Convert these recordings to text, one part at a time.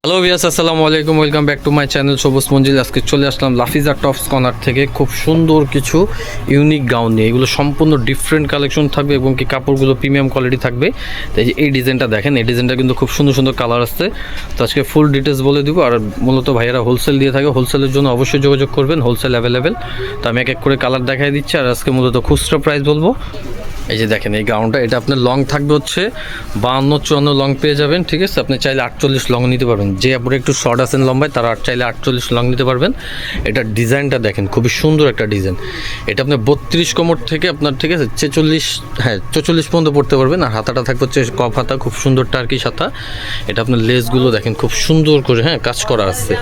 Hello viewers, আসসালামু আলাইকুম। Welcome back to my channel সবুজ মঞ্জিল। আজকে চলে আসলাম লাফিজা টপস কর্নার থেকে খুব সুন্দর কিছু ইউনিক গাউন নিয়ে। এগুলো সম্পূর্ণ ডিফারেন্ট কালেকশন থাকবে এবং কি কাপড়গুলো প্রিমিয়াম কোয়ালিটি থাকবে। তাই যে এই ডিজাইনটা দেখেন, এই ডিজাইনটা কিন্তু খুব সুন্দর সুন্দর কালার আসছে। তো আজকে ফুল ডিটেলস বলে দিব। আর মূলত ভাইয়েরা হোলসেল দিয়ে থাকে, হোলসেলের জন্য অবশ্যই যোগাযোগ করবেন, হোলসেল অ্যাভেলেবেল। তো আমি এক এক করে কালার দেখাই দিচ্ছি। আর আজকে মূলত খুচরা প্রাইস বলবো। এই যে দেখেন এই গাউনটা, এটা আপনার লং থাকবে হচ্ছে 52-54 লং পেয়ে যাবেন। ঠিক আছে, আপনি চাইলে 48 লং নিতে পারবেন। যে আপনার একটু শর্ট আছেন লম্বায়, তারা চাইলে 48 লং নিতে পারবেন। এটার ডিজাইনটা দেখেন, খুবই সুন্দর একটা ডিজাইন। এটা আপনার 32 কোমর থেকে আপনার, ঠিক আছে, 44 পর্যন্ত পড়তে পারবেন। আর হাতাটা থাকবে হচ্ছে কফ হাতা, খুব সুন্দর টার্কিশ হাতা। এটা আপনার লেসগুলো দেখেন খুব সুন্দর করে কাজ করা আছে।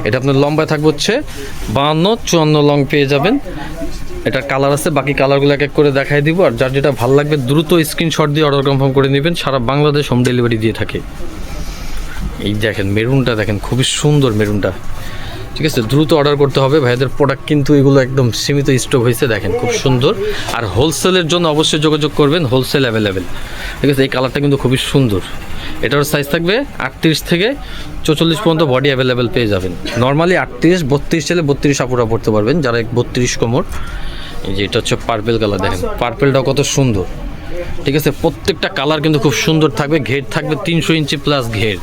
এটা আপনার লম্বায় থাকবে হচ্ছে 52-54 লং পেয়ে যাবেন। এটার কালার আছে, বাকি কালারগুলো এক এক করে দেখাই দিব। আর যার যেটা ভালো লাগবে দ্রুত স্ক্রিনশট দিয়ে অর্ডার কনফার্ম করে নেবেন। সারা বাংলাদেশ হোম ডেলিভারি দিয়ে থাকে। এই দেখেন মেরুনটা দেখেন, খুবই সুন্দর মেরুনটা। ঠিক আছে, দ্রুত অর্ডার করতে হবে ভাইদের প্রোডাক্ট, কিন্তু এগুলো একদম সীমিত স্টক হয়েছে। দেখেন খুব সুন্দর। আর হোলসেলের জন্য অবশ্যই যোগাযোগ করবেন, হোলসেল অ্যাভেলেবেল। ঠিক আছে, এই কালারটা কিন্তু খুবই সুন্দর। এটার সাইজ থাকবে 38 থেকে 44 পর্যন্ত বডি অ্যাভেলেবেল পেয়ে যাবেন। নর্মালি 38, 32 চাইলে 32 আপুরা পড়তে পারবেন, যারা 32 কোমর। এই যে এটা হচ্ছে পার্পেল কালার, দেখেন পার্পেলটাও কত সুন্দর। ঠিক আছে, প্রত্যেকটা কালার কিন্তু খুব সুন্দর থাকবে। ঘের থাকবে 300 ইঞ্চি প্লাস ঘের।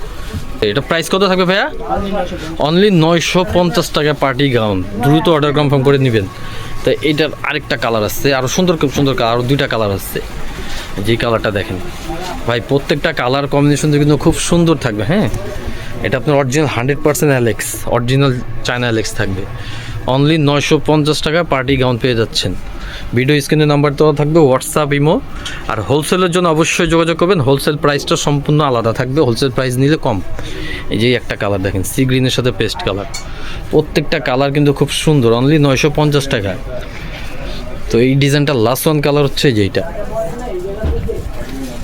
এটা প্রাইস কত থাকবে ভাইয়া? অনলি 950 টাকা পার্টি গাউন। দ্রুত অর্ডার কনফার্ম করে নেবেন। তো এইটার আরেকটা কালার আসছে, আরও সুন্দর, খুব সুন্দর কালার, আরও 2টা কালার আসছে। যেই কালারটা দেখেন ভাই, প্রত্যেকটা কালার কম্বিনেশন কিন্তু খুব সুন্দর থাকবে। এটা আপনার original 100% Alex, original China Alex থাকবে। অনলি 950 টাকা পার্টি গাউন পেয়ে যাচ্ছেন। ভিডিও স্ক্রিনে নাম্বার দেওয়া থাকবে, হোয়াটসঅ্যাপ, ইমো। আর হোলসেলের জন্য অবশ্যই যোগাযোগ করবেন। হোলসেল প্রাইসটা সম্পূর্ণ আলাদা থাকবে, হোলসেল প্রাইস নিলে কম। এই যে একটা কালার দেখেন, সি গ্রিনের সাথে পেস্ট কালার। প্রত্যেকটা কালার কিন্তু খুব সুন্দর, অনলি 950 টাকা। তো এই ডিজাইনটা লাস্ট ওয়ান কালার হচ্ছে যেইটা।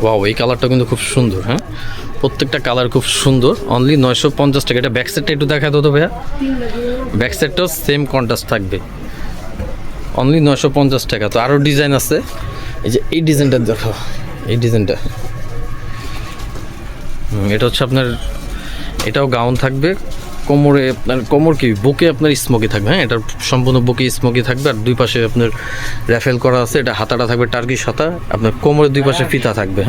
ওয়াও, এই কালারটা কিন্তু খুব সুন্দর। প্রত্যেকটা কালার খুব সুন্দর, অনলি 950 টাকা। এটা ব্যাক সাইডটা একটু দেখা দাও তো ভাইয়া। ব্যাক সাইডটাও সেম কন্ট্রাস্ট থাকবে, অনলি 950 টাকা। তো আরও ডিজাইন আছে। এই যে এই ডিজাইনটা দেখো, এই ডিজাইনটা, এটা হচ্ছে আপনার, এটাও গাউন থাকবে। কোমরে আপনার, কোমর কি বুকে আপনার স্মোকি থাকবে। এটা সম্পূর্ণ বুকে স্মোকি থাকবে। আর দুই পাশে আপনার র্যাফেল করা আছে। এটা হাতাটা থাকবে টার্কিশ হাতা, আপনার কোমরের দুই পাশে ফিতা থাকবে।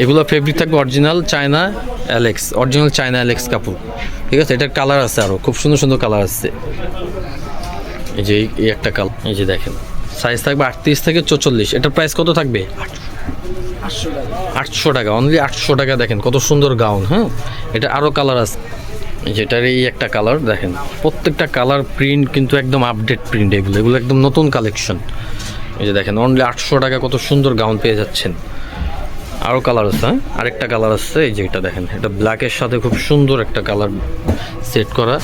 এগুলো ফেব্রিক থাকবে original China Alex, original China Alex কাপড়। ঠিক আছে, এটার কালার আছে, আরও খুব সুন্দর সুন্দর কালার আছে। এই যে এই একটা কালার, এই যে দেখেন সাইজ থাকবে 38 থেকে 44। এটার প্রাইস কত থাকবে? 800 টাকা, অনলি 800 টাকা। দেখেন কত সুন্দর গাউন। এটা আরও কালার আছে। যেটার এই একটা কালার দেখেন, প্রত্যেকটা কালার প্রিন্ট কিন্তু একদম আপডেট প্রিন্ট। এগুলো একদম নতুন কালেকশন। এই যে দেখেন অনলি 800 টাকা কত সুন্দর গাউন পেয়ে যাচ্ছেন। আরও কালার আছে। আরেকটা কালার আছে, এই যে এটা দেখেন, এটা ব্ল্যাকের সাথে খুব সুন্দর একটা কালার সেট করা।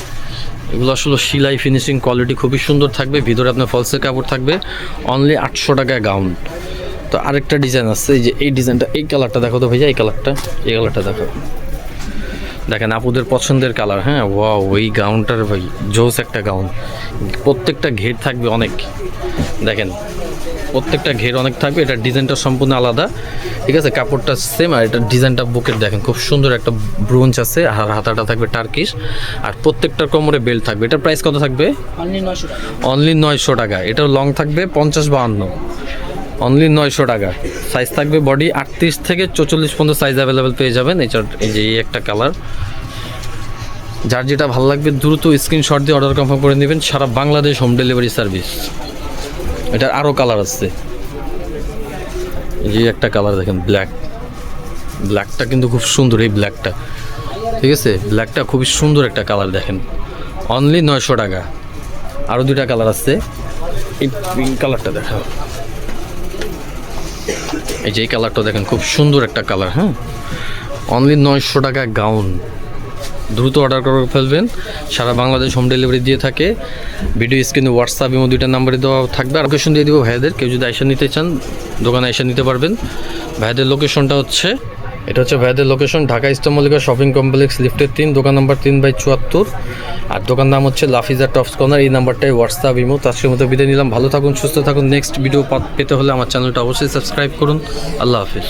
এগুলো আসলে সেলাই ফিনিশিং কোয়ালিটি খুবই সুন্দর থাকবে। ভিতরে আপনার ফলসের কাপড় থাকবে। অনলি 800 টাকায় গাউন। তো আরেকটা ডিজাইন আছে, এই যে এই ডিজাইনটা, এই কালারটা দেখো তো ভাইয়া। এই কালারটা দেখো, দেখেন আপুদের পছন্দের কালার। ওয়াও, ওই গাউনটার ভাই জোস একটা গাউন। প্রত্যেকটা ঘের থাকবে অনেক, দেখেন প্রত্যেকটা ঘের অনেক থাকবে। এটার ডিজাইনটা সম্পূর্ণ আলাদা। ঠিক আছে, কাপড়টা সেম। আর এটার ডিজাইনটা বুকের দেখেন খুব সুন্দর একটা ব্রোঞ্জ আছে। আর হাতাটা থাকবে টার্কিশ। আর প্রত্যেকটা কোমরে বেল্ট থাকবে। এটার প্রাইস কত থাকবে? অনলি 900 টাকা। এটার লং থাকবে 50-52, অনলি 900 টাকা। সাইজ থাকবে বডি 38 থেকে 44 পর্যন্ত সাইজ অ্যাভেলেবেল পেয়ে যাবেন। এই যে এই একটা কালার। যার যেটা ভালো লাগবে দ্রুত স্ক্রিনশট দিয়ে অর্ডার কনফার্ম করে নেবেন। সারা বাংলাদেশ হোম ডেলিভারি সার্ভিস। এটার আরও কালার আছে। এই যে একটা কালার দেখেন, ব্ল্যাকটা কিন্তু খুব সুন্দর। এই ব্ল্যাকটা, ঠিক আছে, ব্ল্যাকটা খুবই সুন্দর একটা কালার। দেখেন অনলি 900 টাকা। আরও 2টা কালার আছে। এই পিঙ্ক কালারটা দেখাও। এই যে এই কালারটা দেখেন খুব সুন্দর একটা কালার। অনলি 900 টাকা গাউন। দ্রুত অর্ডার করে ফেলবেন। সারা বাংলাদেশ হোম ডেলিভারি দিয়ে থাকে। ভিডিও স্ক্রিনে হোয়াটসঅ্যাপ এবং 2টা নাম্বারে দেওয়া থাকবে। আর লোকেশন দিয়ে দিব ভাইদের, কেউ যদি আইসা নিতে চান দোকানে আইসা নিতে পারবেন। ভাইদের লোকেশনটা হচ্ছে, এটা হচ্ছে ভাইদের location Dhaka eastern Mallika shopping complex, লিফটের 3, দোকান নাম্বার 3/74। আর দোকান নাম হচ্ছে লাফিজা টপস কর্নার। এই নাম্বারটাই হোয়াটসঅ্যাপ, ইমো। তো আজকের মতো বিদায় নিলাম। ভালো থাকুন, সুস্থ থাকুন। নেক্সট ভিডিও পেতে হলে আমার চ্যানেলটা অবশ্যই সাবস্ক্রাইব করুন। আল্লাহ হাফিজ।